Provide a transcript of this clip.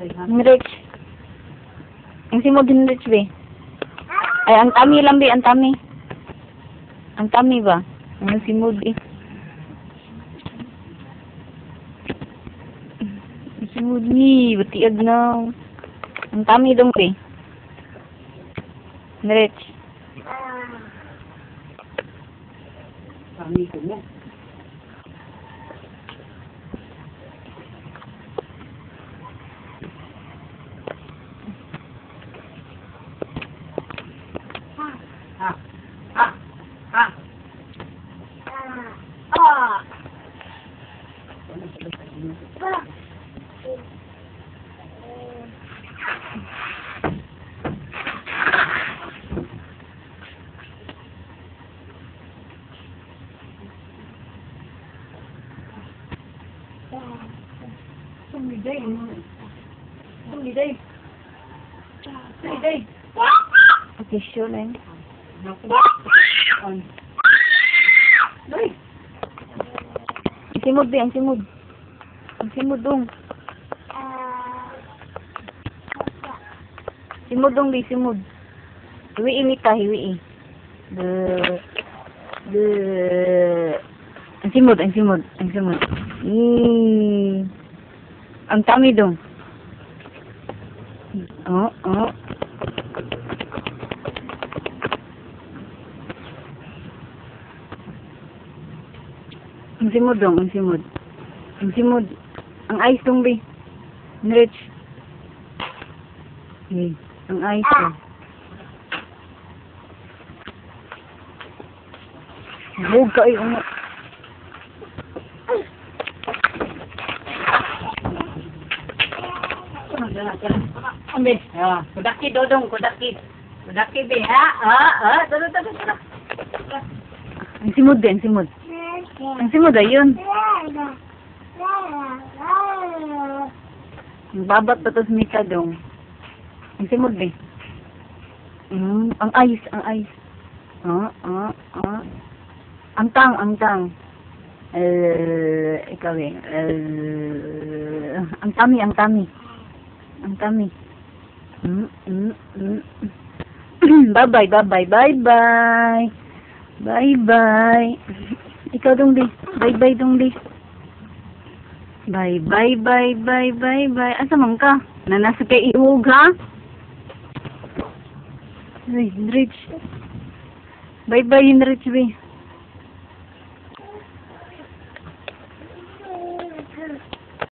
Hinrich. Ang simod Hinrich, be. Ay, ang tami lang, be. Ang tami. Ang tami ba? Ang simod, eh. Ang simod ni. Batiag na. Ang tami dong, be. Hinrich. Kami ko mo. Ha. Ha. Ha. Ah. Sumiday. Sumiday. Sumiday. Okay, sure, lang. Ang simod, be. Ang simod. Ang simod dong. Simod dong, be. Simod. Hiwi imita, hiwi. Ang simod, ang simod, ang simod. Ang tami dong. Oh, oh. Ang simod dong, ang simod. Ang simod. Ang ice dong, be. Hinrich. Okay. Ang ice dong. Huwag ka, ano. Ambil. Ya, kudaki dodong, kudaki. Kudaki be, ha? Dodong. Ang simod, be. Ang simod. Ang simod, ayun. Ang babat pa to sa mita dong. Ang simod, be. Ang ice, ang ice. Ang tang, ang tang. Ikaw eh. Ang tami, ang tami. Ang tami. Bye-bye, bye-bye, bye-bye. Bye-bye. Ikaw dong, di. Bye-bye dong, di. Bye-bye, bye-bye, bye-bye. Asa man ka? Nanasa kay ihug, ha? Ay, Hinrich. Bye-bye, Hinrich, be.